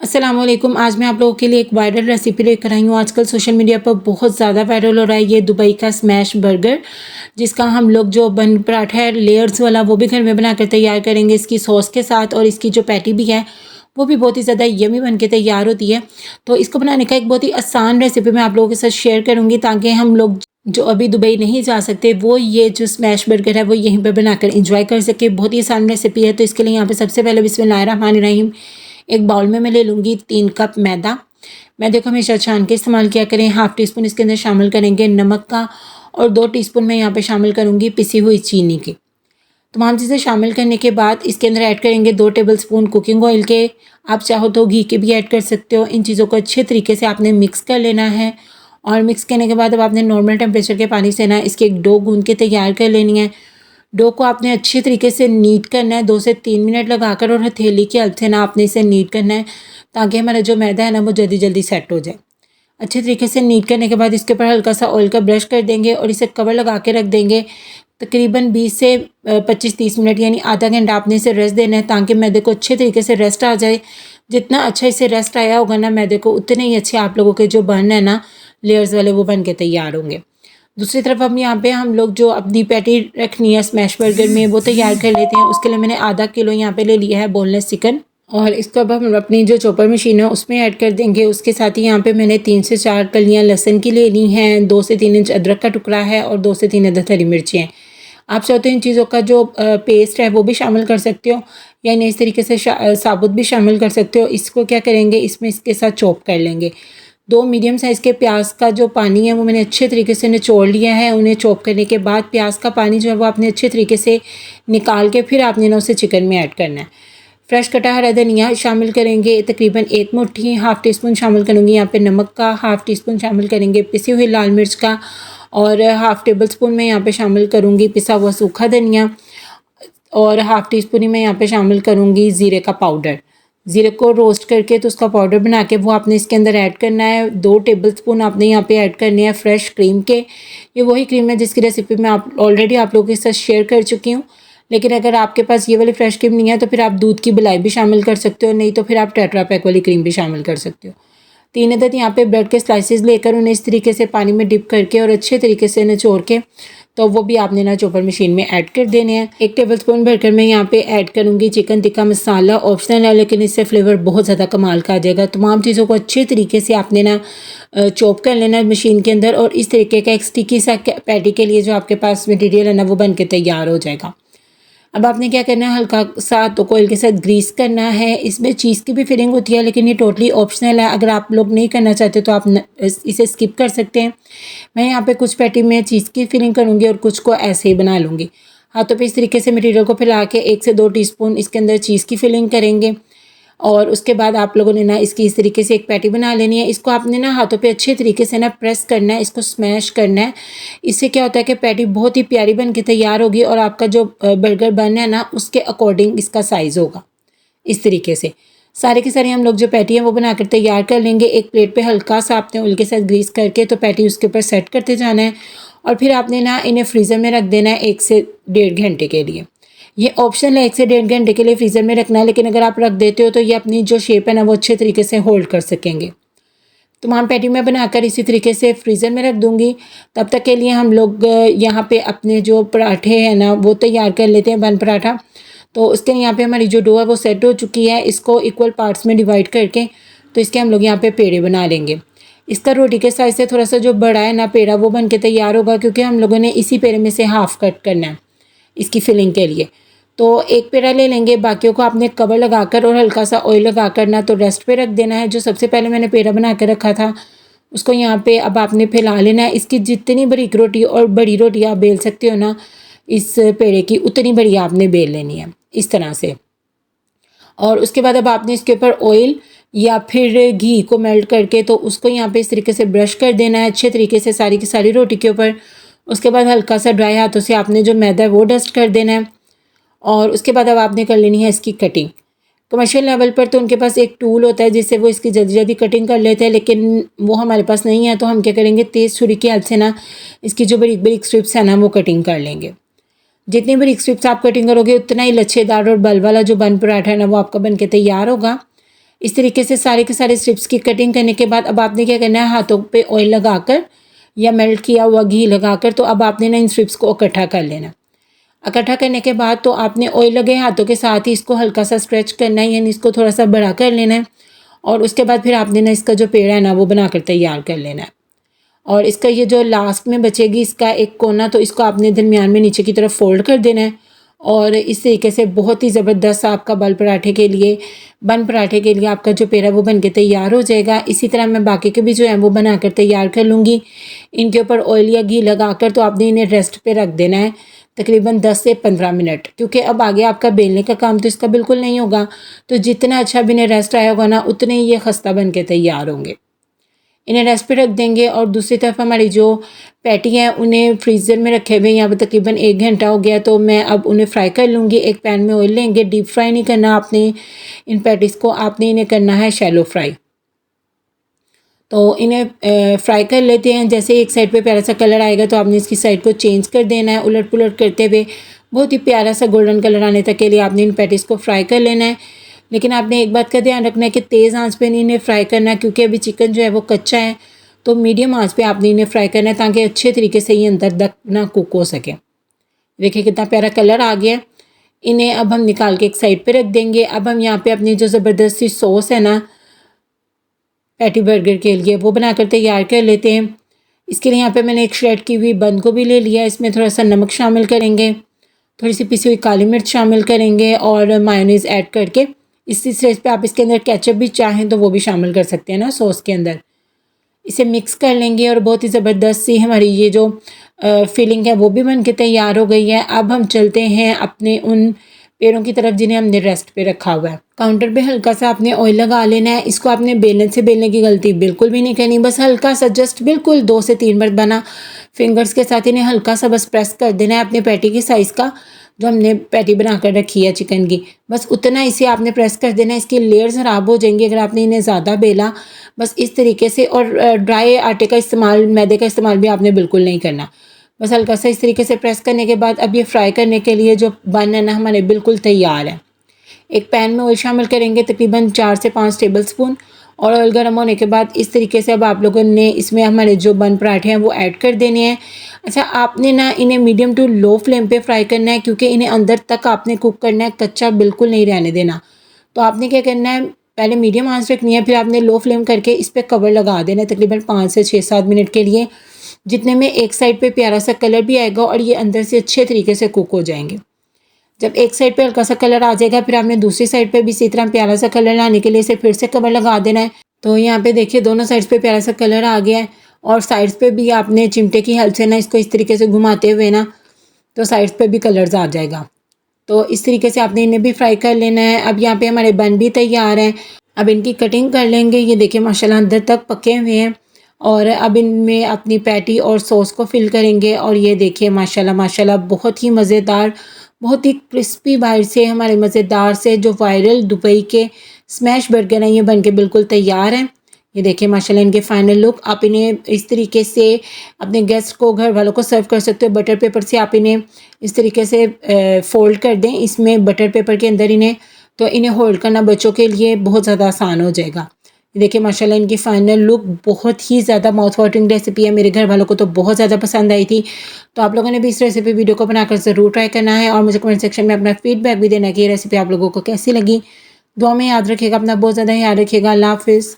अस्सलामुअलैकुम। आज मैं आप लोगों के लिए एक वायरल रेसिपी लेकर आई हूँ। आजकल सोशल मीडिया पर बहुत ज़्यादा वायरल हो रहा है ये दुबई का स्मैश बर्गर, जिसका हम लोग जो बन पराठा है लेयर्स वाला वो भी घर में बनाकर तैयार करेंगे इसकी सॉस के साथ। और इसकी जो पैटी भी है वो भी बहुत ही ज़्यादा यमी बन के तैयार होती है। तो इसको बनाने का एक बहुत ही आसान रेसिपी मैं आप लोगों के साथ शेयर करूँगी, ताकि हम लोग जो अभी दुबई नहीं जा सकते वो ये जो स्मैश बर्गर है वो यहीं पर बनाकर इंजॉय कर सके। बहुत ही आसान रेसिपी है। तो इसके लिए यहाँ पे सबसे पहले बिस्मिल्लाहिर्रहमानिर्रहीम एक बाउल में मैं ले लूँगी 3 कप मैदा। मैदे को हमेशा छान के इस्तेमाल किया करें। हाफ़ टी स्पून इसके अंदर शामिल करेंगे नमक का, और 2 टीस्पून मैं यहाँ पे शामिल करूँगी पिसी हुई चीनी की। तमाम चीज़ें शामिल करने के बाद इसके अंदर ऐड करेंगे 2 टेबलस्पून कुकिंग ऑयल के। आप चाहो तो घी के भी ऐड कर सकते हो। इन चीज़ों को अच्छे तरीके से आपने मिक्स कर लेना है, और मिक्स करने के बाद अब आपने नॉर्मल टेम्परेचर के पानी से ना इसकी एक डो गूँध के तैयार कर लेनी है। डो को आपने अच्छे तरीके से नीट करना है 2 से 3 मिनट लगाकर, और हथेली की हेल्प से ना आपने इसे नीट करना है, ताकि हमारा जो मैदा है ना वो जल्दी जल्दी सेट हो जाए। अच्छे तरीके से नीट करने के बाद इसके ऊपर हल्का सा ऑयल का ब्रश कर देंगे और इसे कवर लगा के रख देंगे। तकरीबन 20 से 25-30 मिनट यानी आधा घंटा आपने इसे रेस्ट देना है, ताकि मैदे को अच्छे तरीके से रेस्ट आ जाए। जितना अच्छा इसे रेस्ट आया होगा ना मैदे को, उतने ही अच्छे आप लोगों के जो बन है ना लेयर्स वाले वो बन के तैयार होंगे। दूसरी तरफ अब यहाँ पे हम लोग जो अपनी पैटी रखनी है स्मैश बर्गर में वो तैयार कर लेते हैं। उसके लिए मैंने आधा किलो यहाँ पे ले लिया है बोनलेस चिकन, और इसको अब हम अपनी जो चॉपर मशीन है उसमें ऐड कर देंगे। उसके साथ ही यहाँ पे मैंने 3 से 4 कलियाँ लहसुन की ले ली हैं, 2 से 3 इंच अदरक का टुकड़ा है, और 2 से 3 अदद हरी मिर्ची हैं। आप चाहो तो इन चीज़ों का जो पेस्ट है वो भी शामिल कर सकते हो, यानी इस तरीके से साबुत भी शामिल कर सकते हो। इसको क्या करेंगे, इसमें इसके साथ चॉप कर लेंगे। 2 मीडियम साइज़ के प्याज का जो पानी है वो मैंने अच्छे तरीके से निचोड़ लिया है। उन्हें चॉप करने के बाद प्याज का पानी जो है वो आपने अच्छे तरीके से निकाल के फिर आपने ना उसे चिकन में ऐड करना है। फ्रेश कटा हरा धनिया शामिल करेंगे तकरीबन 1 मुट्ठी, हाफ़ टी स्पून शामिल करूँगी यहाँ पे नमक का, हाफ़ टी स्पून शामिल करेंगे पिसी हुई लाल मिर्च का, और हाफ़ टेबल स्पून मैं यहाँ पे शामिल करूँगी पिसा हुआ सूखा धनिया, और हाफ़ टी स्पून ही मैं यहाँ पे शामिल करूँगी ज़ीरे का पाउडर। ज़ीरे को रोस्ट करके तो उसका पाउडर बना के वो आपने इसके अंदर ऐड करना है। 2 टेबलस्पून आपने यहाँ पे ऐड करने हैं फ्रेश क्रीम के। ये वही क्रीम है जिसकी रेसिपी मैं ऑलरेडी आप लोगों के साथ शेयर कर चुकी हूँ। लेकिन अगर आपके पास ये वाली फ्रेश क्रीम नहीं है तो फिर आप दूध की मलाई भी शामिल कर सकते हो, नहीं तो फिर आप टेट्रा पैक वाली क्रीम भी शामिल कर सकते हो। 3 अदद यहाँ पे ब्रेड के स्लाइसेस लेकर उन्हें इस तरीके से पानी में डिप करके और अच्छे तरीके से निचोड़ के तो वो भी आपने ना चॉपर मशीन में ऐड कर देने हैं। 1 टेबलस्पून भरकर मैं यहाँ पे ऐड करूँगी चिकन टिक्का मसाला। ऑप्शनल है लेकिन इससे फ्लेवर बहुत ज़्यादा कमाल का आ जाएगा। तमाम चीज़ों को अच्छे तरीके से आपने ना चॉप कर लेना है मशीन के अंदर, और इस तरीके का एक स्टिकी सा पैटी के लिए जो आपके पास मटीरियल है ना वो बन के तैयार हो जाएगा। अब आपने क्या करना है, हल्का सा तो ऑयल के साथ ग्रीस करना है। इसमें चीज़ की भी फिलिंग होती है लेकिन ये टोटली ऑप्शनल है। अगर आप लोग नहीं करना चाहते तो आप इसे स्किप कर सकते हैं। मैं यहाँ पे कुछ पैटी में चीज़ की फिलिंग करूँगी और कुछ को ऐसे ही बना लूँगी। हाथों पे इस तरीके से मटेरियल को फैला के 1 से 2 टीस्पून इसके अंदर चीज़ की फिलिंग करेंगे, और उसके बाद आप लोगों ने ना इसकी इस तरीके से एक पैटी बना लेनी है। इसको आपने ना हाथों पे अच्छे तरीके से ना प्रेस करना है, इसको स्मैश करना है। इससे क्या होता है कि पैटी बहुत ही प्यारी बन के तैयार होगी, और आपका जो बर्गर बन है ना उसके अकॉर्डिंग इसका साइज़ होगा। इस तरीके से सारे के सारे हम लोग जो पैटी है वो बनाकर तैयार कर लेंगे। एक प्लेट पे हल्का सा आपने ऑयल के साथ ग्रीस करके तो पैटी उसके ऊपर सेट करते जाना है, और फिर आपने ना इन्हें फ्रीज़र में रख देना है 1 से 1.5 घंटे के लिए। ये ऑप्शन है 1 से 1.5 घंटे के लिए फ्रीज़र में रखना है, लेकिन अगर आप रख देते हो तो ये अपनी जो शेप है ना वो अच्छे तरीके से होल्ड कर सकेंगे। तमाम पैटी में बनाकर इसी तरीके से फ्रीज़र में रख दूँगी। तब तक के लिए हम लोग यहाँ पे अपने जो पराठे हैं ना वो तैयार कर लेते हैं, बन पराठा। तो उसके लिए यहाँ पे हमारी जो डो है वो सेट हो चुकी है। इसको इक्वल पार्ट्स में डिवाइड करके तो इसके हम लोग यहाँ पे पेड़े बना लेंगे। इसका रोटी के साइज़ से थोड़ा सा जो बड़ा है ना पेड़ा वो बन के तैयार होगा, क्योंकि हम लोगों ने इसी पेड़े में से हाफ़ कट करना है इसकी फिलिंग के लिए। तो एक पेड़ा ले लेंगे, बाकियों को आपने कवर लगाकर और हल्का सा ऑयल लगाकर ना तो रेस्ट पे रख देना है। जो सबसे पहले मैंने पेड़ा बना के रखा था उसको यहाँ पे अब आपने फैला लेना है। इसकी जितनी बारीक रोटी और बड़ी रोटी आप बेल सकते हो ना इस पेड़े की, उतनी बड़ी आपने बेल लेनी है इस तरह से। और उसके बाद अब आपने इसके ऊपर ऑयल या फिर घी को मेल्ट करके तो उसको यहाँ पे इस तरीके से ब्रश कर देना है अच्छे तरीके से सारी की सारी रोटी के ऊपर। उसके बाद हल्का सा ड्राई हाथों से आपने जो मैदा है वो डस्ट कर देना है, और उसके बाद अब आपने कर लेनी है इसकी कटिंग। कमर्शियल लेवल पर तो उनके पास एक टूल होता है जिससे वो इसकी जल्दी जल्दी कटिंग कर लेते हैं, लेकिन वो हमारे पास नहीं है। तो हम क्या करेंगे, तेज़ छुरी की हेल्प से ना इसकी जो बड़ी बड़ी स्ट्रिप्स है ना वो कटिंग कर लेंगे। जितनी बड़ी स्ट्रिप्स आप कटिंग करोगे उतना ही लच्छेदार और बल वाला जो बन पराठा है ना वो आपका बन के तैयार होगा। इस तरीके से सारे के सारे स्ट्रिप्स की कटिंग करने के बाद अब आपने क्या करना है, हाथों पे ऑयल लगाकर या मेल्ट किया हुआ घी लगाकर तो अब आपने ना इन स्ट्रिप्स को इकट्ठा कर लेना। इकट्ठा करने के बाद तो आपने ऑयल लगे हाथों के साथ ही इसको हल्का सा स्ट्रेच करना है, यानी इसको थोड़ा सा बड़ा कर लेना है। और उसके बाद फिर आपने ना इसका जो पेड़ा है ना वो बनाकर तैयार कर लेना है। और इसका ये जो लास्ट में बचेगी इसका एक कोना, तो इसको आपने दरमियान में नीचे की तरफ फोल्ड कर देना है। और इस तरीके से बहुत ही ज़बरदस्त आपका बन पराठे के लिए आपका जो पेड़ा वो बन के तैयार हो जाएगा। इसी तरह मैं बाकी के भी जो है वो बनाकर तैयार कर लूँगी। इनके ऊपर ऑयल या घी लगाकर तो आपने इन्हें रेस्ट पे रख देना है तकरीबन 10 से 15 मिनट, क्योंकि अब आगे आपका बेलने का काम तो इसका बिल्कुल नहीं होगा। तो जितना अच्छा भी इन्हें रेस्ट आया होगा ना, उतने ही ये खस्ता बन के तैयार होंगे। इन्हें रेस्ट पे रख देंगे। और दूसरी तरफ हमारी जो पैटी हैं उन्हें फ्रीज़र में रखे हुए यहाँ पर तकरीबन 1 घंटा हो गया, तो मैं अब उन्हें फ्राई कर लूँगी। एक पैन में ऑयल लेंगे, डीप फ्राई नहीं करना आपने इन पैटीज़ को, आपने इन्हें करना है शैलो फ्राई। तो इन्हें फ्राई कर लेते हैं। जैसे एक साइड पे प्यारा सा कलर आएगा तो आपने इसकी साइड को चेंज कर देना है, उलट पुलट करते हुए बहुत ही प्यारा सा गोल्डन कलर आने तक के लिए आपने इन पैटीज़ को फ्राई कर लेना है। लेकिन आपने एक बात का ध्यान रखना है कि तेज़ आंच पे नहीं इन्हें फ्राई करना, क्योंकि अभी चिकन जो है वो कच्चा है। तो मीडियम आंच पे आपने इन्हें फ्राई करना है ताकि अच्छे तरीके से ये अंदर तक ना कुक हो सके। देखिए कितना प्यारा कलर आ गया। इन्हें अब हम निकाल के एक साइड पे रख देंगे। अब हम यहाँ पे अपनी जो ज़बरदस्त सी सॉस है ना पैटी बर्गर के लिए वो बनाकर तैयार कर लेते हैं। इसके लिए यहाँ पे मैंने एक श्रेड की हुई बंद गोभी ले लिया। इसमें थोड़ा सा नमक शामिल करेंगे, थोड़ी सी पिसी हुई काली मिर्च शामिल करेंगे और मायोनीज़ ऐड करके इसी स्टेज पे आप इसके अंदर केचप भी चाहें तो वो भी शामिल कर सकते हैं ना सॉस के अंदर। इसे मिक्स कर लेंगे और बहुत ही ज़बरदस्त सी हमारी ये जो फिलिंग है वो भी बन के तैयार हो गई है। अब हम चलते हैं अपने उन पेड़ों की तरफ जिन्हें हमने रेस्ट पे रखा हुआ है। काउंटर पे हल्का सा आपने ऑयल लगा लेना है। इसको आपने बेलने से बेलने की गलती बिल्कुल भी नहीं करनी, बस हल्का सा जस्ट बिल्कुल 2 से 3 बार बना फिंगर्स के साथ इन्हें हल्का सा बस प्रेस कर देना है अपने पैटी की साइज़ का, जो हमने पैटी बना कर रखी है चिकन की, बस उतना इसे आपने प्रेस कर देना है। इसकी लेयर्स ख़राब हो जाएंगी अगर आपने इन्हें ज़्यादा बेला, बस इस तरीके से। और ड्राई आटे का इस्तेमाल, मैदे का इस्तेमाल भी आपने बिल्कुल नहीं करना। बस हल्का सा इस तरीके से प्रेस करने के बाद अब ये फ्राई करने के लिए जो बन है ना हमारे बिल्कुल तैयार है। एक पैन में ऑयल शामिल करेंगे तकरीबन 4 से 5 टेबल स्पून, और ऑयल गर्म होने के बाद इस तरीके से अब आप लोगों ने इसमें हमारे जो बन पराठे हैं वो ऐड कर देने हैं। अच्छा, आपने ना इन्हें मीडियम टू लो फ्लेम पे फ्राई करना है, क्योंकि इन्हें अंदर तक आपने कुक करना है, कच्चा बिल्कुल नहीं रहने देना। तो आपने क्या करना है, पहले मीडियम आंच रखनी है, फिर आपने लो फ्लेम करके इस पर कवर लगा देना है तकरीबन 5 से 6-7 मिनट के लिए, जितने में एक साइड पे प्यारा सा कलर भी आएगा और ये अंदर से अच्छे तरीके से कुक हो जाएंगे। जब एक साइड पे हल्का सा कलर आ जाएगा फिर आपने दूसरी साइड पे भी इसी तरह प्यारा सा कलर लाने के लिए इसे फिर से कवर लगा देना है। तो यहाँ पे देखिए दोनों साइड्स पे प्यारा सा कलर आ गया है, और साइड्स पे भी आपने चिमटे की हेल्प से ना इसको इस तरीके से घुमाते हुए ना तो साइड्स पे भी कलर्स आ जाएगा। तो इस तरीके से आपने इन्हें भी फ्राई कर लेना है। अब यहाँ पे हमारे बन भी तैयार हैं, अब इनकी कटिंग कर लेंगे। ये देखिए माशाल्लाह अंदर तक पके हुए हैं, और अब इनमें अपनी पैटी और सॉस को फिल करेंगे। और ये देखिए माशाल्लाह माशाल्लाह बहुत ही मज़ेदार, बहुत ही क्रिस्पी बाहर से हमारे मज़ेदार से जो वायरल दुबई के स्मैश बर्गर हैं ये बन के बिल्कुल तैयार हैं। ये देखिए माशाल्लाह इनके फाइनल लुक। आप इन्हें इस तरीके से अपने गेस्ट को, घर वालों को सर्व कर सकते हो। बटर पेपर से आप इन्हें इस तरीके से फोल्ड कर दें इसमें बटर पेपर के अंदर इन्हें, तो इन्हें होल्ड करना बच्चों के लिए बहुत ज़्यादा आसान हो जाएगा। देखिए माशाल्लाह इनकी फ़ाइनल लुक बहुत ही ज़्यादा माउथ वाटरिंग रेसिपी है। मेरे घर वालों को तो बहुत ज़्यादा पसंद आई थी। तो आप लोगों ने भी इस रेसिपी वीडियो को बनाकर ज़रूर ट्राई करना है, और मुझे कमेंट सेक्शन में अपना फीडबैक भी देना है कि ये रेसिपी आप लोगों को कैसी लगी। दुआ में याद रखिएगा, अपना बहुत ज़्यादा ख्याल रखिएगा। अल्लाह हाफ़िज़।